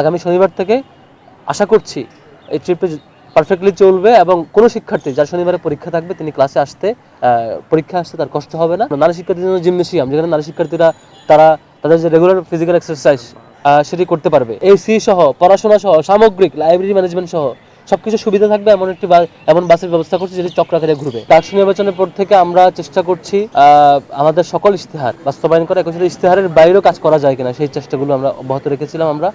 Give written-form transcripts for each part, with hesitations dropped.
আগামী শনিবার থেকে আশা করছি এই ট্রিপে পারফেক্টলি চলবে এবং কোনো শিক্ষার্থী যার শনিবারে পরীক্ষা থাকবে তিনি ক্লাসে আসতে পরীক্ষা আসতে তার কষ্ট হবে না। নারী শিক্ষার্থীদের জন্য জিমনেশিয়াম, যেখানে নারী শিক্ষার্থীরা তাদের যে রেগুলার ফিজিক্যাল এক্সারসাইজ সেটি করতে পারবে। এসি সহ, পড়াশোনা সহ, সামগ্রিক লাইব্রেরি ম্যানেজমেন্ট সহ সবকিছু সুবিধা থাকবে এমন বাসের ব্যবস্থা করছি যেটি চক্রাকারে ঘুরবে। ডাকসু নির্বাচনের পর থেকে আমরা চেষ্টা করছি আমাদের সকল ইশতেহার বাস্তবায়ন করা, একই সাথে ইশতেহারের বাইরেও কাজ করা যায় কিনা সেই চেষ্টাগুলো আমরা অব্যাহত রেখেছিলাম। আমরা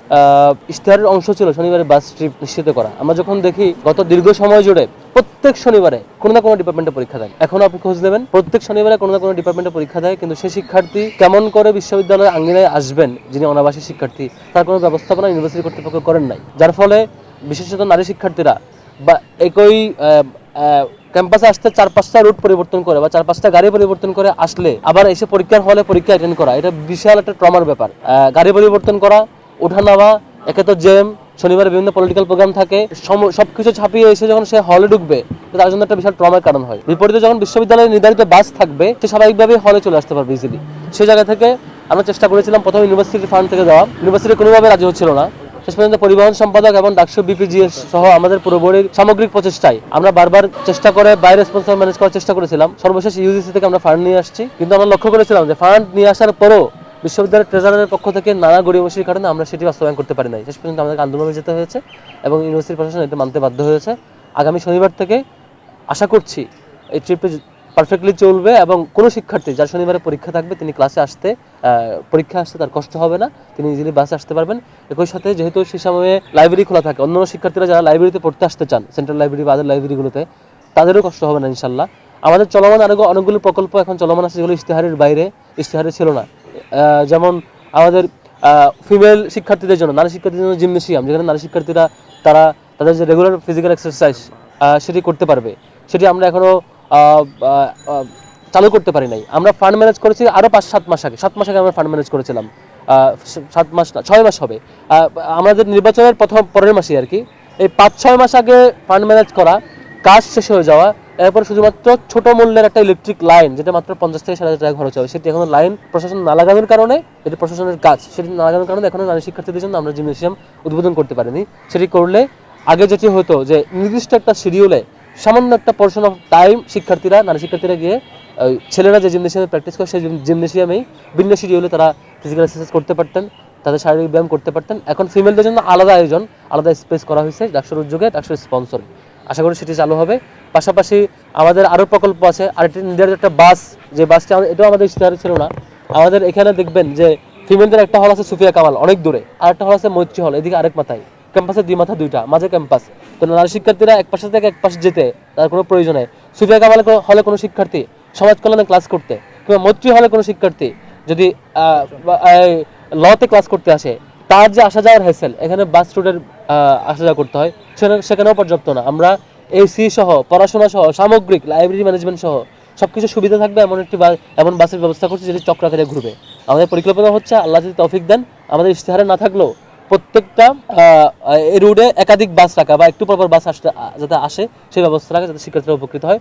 ইশতেহারের অংশ ছিল শনিবারে বাস ট্রিপ নিশ্চিত করা। আমরা যখন দেখি গত দীর্ঘ সময় জুড়ে প্রত্যেক শনিবারে কোনো না কোনো ডিপার্টমেন্টে পরীক্ষা দেয়, এখনো আপনি খোঁজ নেবেন প্রত্যেক শনিবারে কোনো না কোনো ডিপার্টমেন্টে পরীক্ষা দেয়, কিন্তু সেই শিক্ষার্থী কেমন করে বিশ্ববিদ্যালয়ের আঙ্গিনায় আসবেন যিনি অনাবাসী শিক্ষার্থী, তার কোনো ব্যবস্থাপনা ইউনিভার্সিটি কর্তৃপক্ষ করেন নাই। যার ফলে বিশেষত নারী শিক্ষার্থীরা বা একই ক্যাম্পাসে আসতে 4-5টা রুট পরিবর্তন করে বা 4-5টা গাড়ি পরিবর্তন করে আসলে আবার এসে পরীক্ষার হলে পরীক্ষা অ্যাটেন্ড করা, এটা বিশাল একটা ট্রমার ব্যাপার। গাড়ি পরিবর্তন করা, ওঠা নামা, একে তো জ্যাম, শনিবারে বিভিন্ন পলিটিক্যাল প্রোগ্রাম থাকে, সবকিছু ছাপিয়ে এসে যখন সে হলে ঢুকবে তার জন্য একটা বিশাল ট্রমার কারণ হয়। বিপরীতে যখন বিশ্ববিদ্যালয়ের নির্ধারিত বাস থাকবে সে স্বাভাবিকভাবেই হলে চলে আসতে পারবে ইজিলি। সেই জায়গা থেকে আমরা চেষ্টা করেছিলাম প্রথমে ইউনিভার্সিটি ফান্ড থেকে দেওয়া, ইউনিভার্সিটি কোনোভাবে রাজি হচ্ছিল না। শেষ পর্যন্ত পরিবহন সম্পাদক এবং ডাকসু বিপিজিএস সহ আমাদের পুরো বোর্ডের সামগ্রিক প্রচেষ্টায় আমরা বারবার চেষ্টা করে বাইরে স্পন্সর ম্যানেজ করার চেষ্টা করেছিলাম। সর্বশেষ ইউজিসি থেকে আমরা ফান্ড নিয়ে আসছি, কিন্তু আমরা লক্ষ্য করেছিলাম যে ফান্ড নিয়ে আসার পরও বিশ্ববিদ্যালয়ের ট্রেজারারের পক্ষ থেকে নানা গড়িমসির কারণে আমরা সেটি বাস্তবায়ন করতে পারি নাই। শেষ পর্যন্ত আমাদেরকে আন্দোলনে যেতে হয়েছে এবং ইউনিভার্সিটি প্রশাসন এটা মানতে বাধ্য হয়েছে। আগামী শনিবার থেকে আশা করছি এই ট্রিপে পারফেক্টলি চলবে এবং কোনো শিক্ষার্থী যার শনিবারে পরীক্ষা থাকবে তিনি ক্লাসে আসতে পরীক্ষা আসতে তার কষ্ট হবে না, তিনি ইজিলি বাসে আসতে পারবেন। একই সাথে যেহেতু সেই সময়ে লাইব্রেরি খোলা থাকে, অন্যান্য শিক্ষার্থীরা যারা লাইব্রেরিতে পড়তে আসতে চান সেন্ট্রাল লাইব্রেরি বা আদার লাইব্রেরিগুলোতে, তাদেরও কষ্ট হবে না ইনশাল্লাহ। আমাদের চলমান অনেকগুলো প্রকল্প এখন চলমান আছে যেগুলো ইশতেহারের বাইরে, ইশতেহারে ছিল না। যেমন আমাদের ফিমেল শিক্ষার্থীদের জন্য, নারী শিক্ষার্থীদের জন্য জিমনেশিয়াম, যেখানে নারী শিক্ষার্থীরা তাদের যে রেগুলার ফিজিক্যাল এক্সারসাইজ সেটি করতে পারবে, সেটি আমরা এখনও চালু করতে পারি নাই। আমরা ফান্ড ম্যানেজ করেছি আরও 5-7 মাস আগে, 7 মাস আগে আমরা ফান্ড ম্যানেজ করেছিলাম, 7 মাস না 6 মাস হবে আমাদের নির্বাচনের পরের মাসে আর কি। এই 5-6 মাস আগে ফান্ড ম্যানেজ করা, কাজ শেষ হয়ে যাওয়া, এরপর শুধুমাত্র ছোট মূল্যের একটা ইলেকট্রিক লাইন যেটা মাত্র 50 থেকে 60,000 টাকা খরচ হবে, সেটি এখন লাইন প্রশাসন না লাগানোর কারণে, এটি প্রশাসনের কাজ, সেটি না লাগানোর কারণে এখনো নারী শিক্ষার্থীদের জন্য আমরা জিমনেশিয়াম উদ্বোধন করতে পারিনি। সেটি করলে আগে যেটি হতো যে নির্দিষ্ট একটা শিডিউলে সামান্য একটা পোরশন অফ টাইম নারী শিক্ষার্থীরা গিয়ে ছেলেরা যে জিমনেশিয়ামে প্র্যাকটিস করে সেই জিমনেশিয়ামেই ভিন্ন শিডিউলে তারা ফিজিক্যাল এক্সারসাইজ করতে পারতেন, তাদের শারীরিক ব্যায়াম করতে পারতেন। এখন ফিমেলদের জন্য আলাদা আয়োজন, আলাদা স্পেস করা হয়েছে ডাকসুর উদ্যোগে, ডাকসুর স্পন্সরে। আশা করি সেটি চালু হবে। পাশাপাশি আমাদের আরও প্রকল্প আছে, আরেকটি নির্ধারিত একটা বাস, যে বাসটি এটাও আমাদের ইশতেহারে ছিল না। আমাদের এখানে দেখবেন যে ফিমেলদের একটা হল আছে সুফিয়া কামাল অনেক দূরে, আর একটা হল আছে মৈত্রী হল এদিকে আরেক মাথায়, ক্যাম্পাসে 2 মাথা 2টা, মাঝে ক্যাম্পাস। তো নারী শিক্ষার্থীরা এক পাশে থেকে এক পাশে যেতে তার কোনো প্রয়োজন নেই। সুফিয়া কামাল হলে কোনো শিক্ষার্থী সমাজ কল্যাণে ক্লাস করতে, কিংবা মৈত্রী হলে কোনো শিক্ষার্থী যদি লতে ক্লাস করতে আসে, তার যে আসা যাওয়ার হ্যাসেল, এখানে বাস রুটের আসা যাওয়া করতে হয়, সেখানেও পর্যাপ্ত না। আমরা এসি সহ, পড়াশোনা সহ, সামগ্রিক লাইব্রেরি ম্যানেজমেন্ট সহ সবকিছু সুবিধা থাকবে এমন বাসের ব্যবস্থা করছি যেটি চক্রাকারে ঘুরবে। আমাদের পরিকল্পনা হচ্ছে, আল্লাহ যদি তৌফিক দেন, আমাদের ইশতেহারে না থাকলেও প্রত্যেকটা এই রুটে একাধিক বাস রাখা বা একটু পরপর বাস যাতে আসে সেই ব্যবস্থা রাখা, যাতে শিক্ষার্থীরা উপকৃত হয়।